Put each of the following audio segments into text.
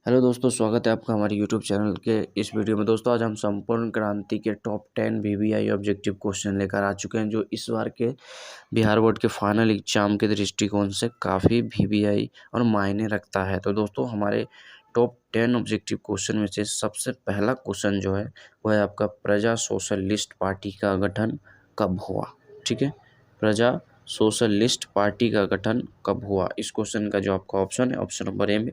Hello दोस्तों, स्वागत है आपका हमारे यूट्यूब चैनल के इस वीडियो में। दोस्तों, आज हम संपूर्ण क्रांति के टॉप 10 वीवीआई ऑब्जेक्टिव क्वेश्चन लेकर आ चुके हैं, जो इस बार के बिहार बोर्ड के फाइनल एग्जाम के दृष्टिकोण से काफ़ी वीवीआई और मायने रखता है। तो दोस्तों, हमारे टॉप 10 ऑब्जेक्टिव क्वेश्चन में से सबसे पहला क्वेश्चन जो है वह है आपका प्रजा सोशलिस्ट पार्टी का गठन कब हुआ। ठीक है, प्रजा सोशलिस्ट पार्टी का गठन कब हुआ। इस क्वेश्चन का जो आपका ऑप्शन है, ऑप्शन नंबर ए में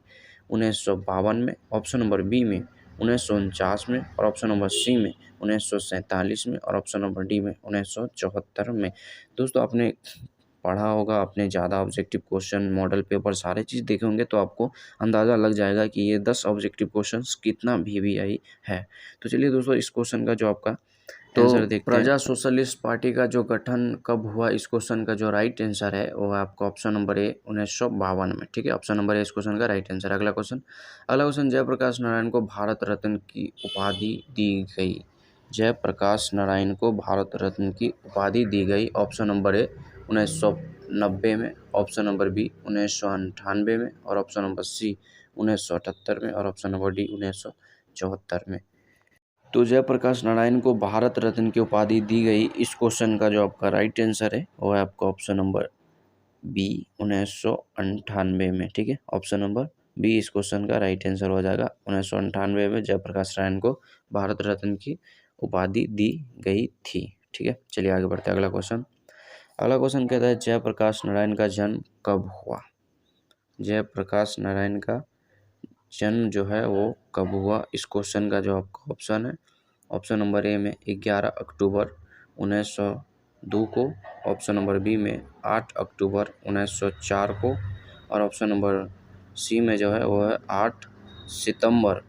1952 में, ऑप्शन नंबर बी में 1949 में, और ऑप्शन नंबर सी में 1947 में, और ऑप्शन नंबर डी में 1974 में। दोस्तों, आपने पढ़ा होगा, आपने ज़्यादा ऑब्जेक्टिव क्वेश्चन, मॉडल पेपर सारे चीज़ देखे होंगे, तो आपको अंदाज़ा लग जाएगा कि ये 10 ऑब्जेक्टिव क्वेश्चंस कितना वीवीआई है। तो चलिए दोस्तों, इस क्वेश्चन का जो आपका आंसर देखते हैं। प्रजा सोशलिस्ट पार्टी का जो गठन कब हुआ, इस क्वेश्चन का जो राइट आंसर है वो है आपका ऑप्शन नंबर ए 1952 में। ठीक है, ऑप्शन नंबर ए इस क्वेश्चन का राइट आंसर। अगला क्वेश्चन, जयप्रकाश नारायण को भारत रत्न की उपाधि दी गई। जयप्रकाश नारायण को भारत रत्न की उपाधि दी गई। ऑप्शन नंबर ए 1990 में, ऑप्शन नंबर बी 1998 में, और ऑप्शन नंबर सी 1978 में, और ऑप्शन नंबर डी 1974 में। तो जयप्रकाश नारायण को भारत रत्न की उपाधि दी गई। इस क्वेश्चन का जो आपका राइट आंसर है वो है आपका ऑप्शन नंबर बी 1998 में। ठीक है, ऑप्शन नंबर बी इस क्वेश्चन का राइट आंसर हो जाएगा। 1998 में जयप्रकाश नारायण को भारत रत्न की उपाधि दी गई थी। ठीक है, चलिए आगे बढ़ते हैं। अगला क्वेश्चन कहता है जयप्रकाश नारायण का जन्म कब हुआ। जयप्रकाश नारायण का जन्म जो है वो कब हुआ। इस क्वेश्चन का जो आपका ऑप्शन है, ऑप्शन नंबर ए में 11 अक्टूबर 1902 को, ऑप्शन नंबर बी में 8 अक्टूबर 1904 को, और ऑप्शन नंबर सी में जो है वो है 8 सितंबर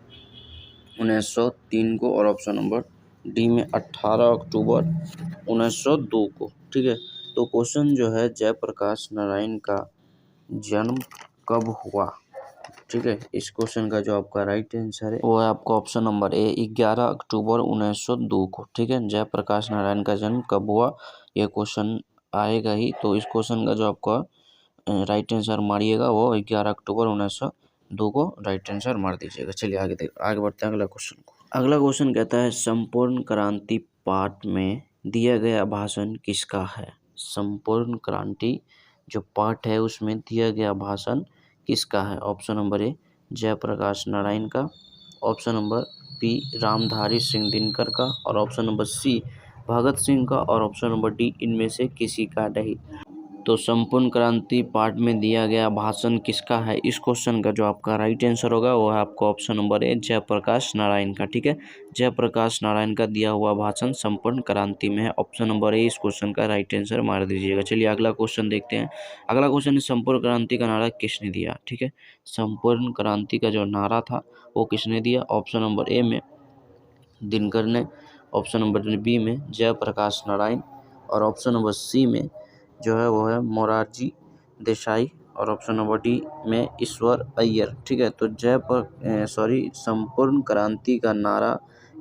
1903 को, और ऑप्शन नंबर डी में 18 अक्टूबर 1902 को। ठीक है, तो क्वेश्चन जो है जयप्रकाश नारायण का जन्म कब हुआ। ठीक है, इस क्वेश्चन का जो आपका राइट आंसर है वो है आपका ऑप्शन नंबर ए 11 अक्टूबर 1902 को। ठीक है, जयप्रकाश नारायण का जन्म कब हुआ, ये क्वेश्चन आएगा ही। तो इस क्वेश्चन का जो आपका राइट आंसर मारिएगा वो 11 अक्टूबर 1902 को राइट आंसर मार दीजिएगा। चलिए आगे बढ़ते हैं अगला क्वेश्चन कहता है संपूर्ण क्रांति पाठ में दिया गया भाषण किसका है। संपूर्ण क्रांति जो पाठ है उसमें दिया गया भाषण किसका है। Option number A Jayaprakash Narayan का, option number B Ramdhari Singh Dinkar का, और option number C Bhagat Singh का, और ऑप्शन नंबर डी इनमें से किसी का नहीं। तो संपूर्ण क्रांति पाठ में दिया गया भाषण किसका है। इस क्वेश्चन का जो आपका राइट आंसर होगा वो है आपका option number A Jayaprakash Narayan का। ठीक है, जयप्रकाश नारायण का दिया हुआ भाषण संपूर्ण क्रांति में है। ऑप्शन नंबर ए इस क्वेश्चन का राइट आंसर मार दीजिएगा। चलिए अगला क्वेश्चन देखते हैं। अगला क्वेश्चन है संपूर्ण क्रांति का नारा किसने दिया। ठीक है, संपूर्ण क्रांति का जो नारा था वो किसने दिया। ऑप्शन नंबर ए में दिनकर ने, ऑप्शन नंबर बी में जयप्रकाश नारायण, और ऑप्शन नंबर सी में जो है वो है मोरारजी देसाई, और ऑप्शन नंबर डी में ईश्वर अय्यर। ठीक है, तो संपूर्ण क्रांति का नारा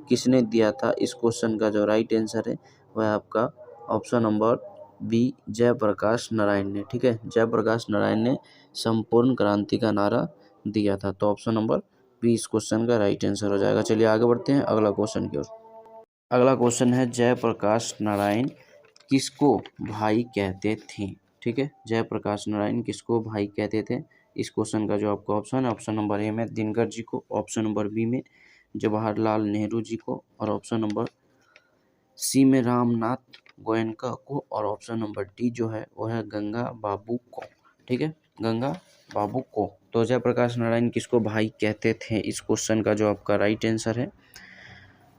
किसने दिया था। इस क्वेश्चन का जो राइट आंसर है वह है आपका option number B Jayaprakash Narayan ने। ठीक है, जयप्रकाश नारायण ने संपूर्ण क्रांति का नारा दिया था। तो ऑप्शन नंबर बी इस क्वेश्चन का राइट आंसर हो जाएगा। चलिए आगे बढ़ते हैं अगला क्वेश्चन की ओर। अगला क्वेश्चन है जयप्रकाश नारायण किसको भाई कहते थे। ठीक है, जयप्रकाश नारायण किसको भाई कहते थे। इस क्वेश्चन का जो आपका ऑप्शन है, ऑप्शन नंबर ए में दिनकर जी को, ऑप्शन नंबर बी में जवाहरलाल नेहरू जी को, और ऑप्शन नंबर सी में रामनाथ गोयनका को, और ऑप्शन नंबर डी जो है वो है गंगा बाबू को। ठीक है, गंगा बाबू को। तो जयप्रकाश नारायण किसको भाई कहते थे। इस क्वेश्चन का जो आपका राइट आंसर है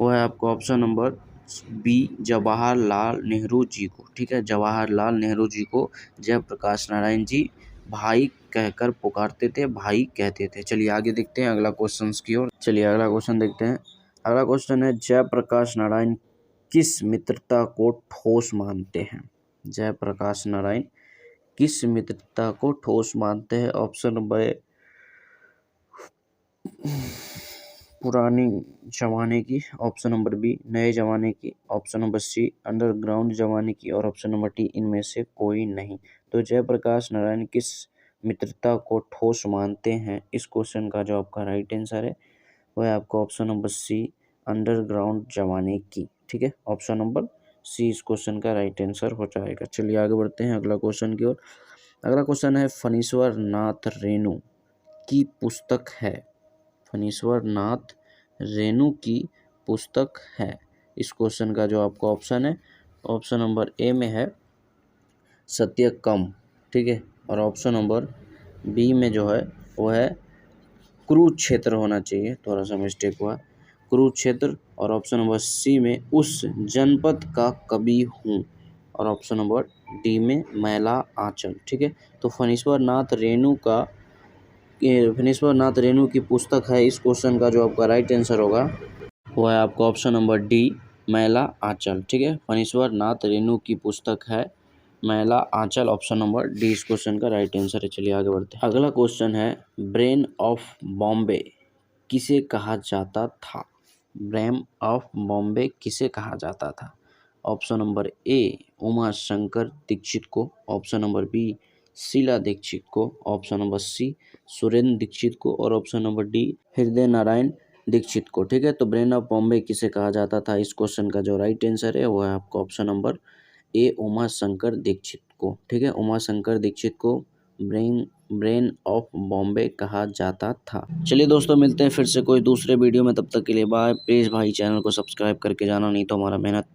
वो है आपका option number B Jawaharlal Nehru ji को। ठीक है, जवाहरलाल नेहरू जी को जयप्रकाश नारायण जी भाई कहकर पुकारते थे, भाई कहते थे। चलिए आगे देखते हैं अगला क्वेश्चन की ओर। चलिए अगला क्वेश्चन देखते हैं। अगला क्वेश्चन है जयप्रकाश नारायण किस मित्रता को ठोस मानते हैं। जयप्रकाश नारायण किस मित्रता को ठोस मानते हैं। ऑप्शन नंबर ए पुरानी जमाने की, ऑप्शन नंबर बी नए जमाने की, ऑप्शन नंबर सी अंडरग्राउंड जमाने की, और ऑप्शन नंबर डी इनमें से कोई नहीं। तो जयप्रकाश नारायण किस मित्रता को ठोस मानते हैं? इस क्वेश्चन का जो आपका राइट आंसर है वो है आपका ऑप्शन नंबर सी, अंडरग्राउंड जमाने की। ठीक है, ऑप्शन नंबर सी इस क्वेश्चन का राइट आंसर हो जाएगा। चलिए आगे बढ़ते हैं अगला क्वेश्चन की ओर। अगला क्वेश्चन है फणीश्वर नाथ रेणु की पुस्तक है। फणीश्वर नाथ रेणु की पुस्तक है। इस क्वेश्चन का जो आपका ऑप्शन है, ऑप्शन नंबर ए में है सत्यकम। ठीक है, और ऑप्शन नंबर बी में जो है वो है कुरुक्षेत्र होना चाहिए, थोड़ा सा मिस्टेक हुआ, कुरुक्षेत्र। और ऑप्शन नंबर सी में उस जनपद का कवि हूँ, और ऑप्शन नंबर डी में मैला आंचल। ठीक है, तो फणीश्वर नाथ रेणु की पुस्तक है। इस क्वेश्चन का जो आपका राइट आंसर होगा वो है आपका ऑप्शन नंबर डी, मैला आंचल। ठीक है, फणीश्वर नाथ रेणु की पुस्तक है मैला आंचल, ऑप्शन नंबर डी इस क्वेश्चन का राइट आंसर है। चलिए आगे बढ़ते हैं। अगला क्वेश्चन है ब्रेन ऑफ बॉम्बे किसे कहा जाता था? ब्रेन ऑफ बॉम्बे किसे कहा जाता था? Option number A Uma Shankar Dikshit को, option number B Sheila Dikshit को, option number C Surendra Dikshit को, और ऑप्शन नंबर डी हृदय नारायण दीक्षित को। ठीक है, तो ब्रेन ऑफ बॉम्बे किसे कहा जाता था? इस क्वेश्चन का जो राइट आंसर है वो है आपका option number A Uma Shankar Dikshit को। ठीक है, उमा शंकर दीक्षित को ब्रेन ऑफ बॉम्बे कहा जाता था। चलिए दोस्तों, मिलते हैं फिर से कोई दूसरे वीडियो में, तब तक के लिए बाय। प्लीज़ भाई चैनल को सब्सक्राइब करके जाना, नहीं तो हमारा मेहनत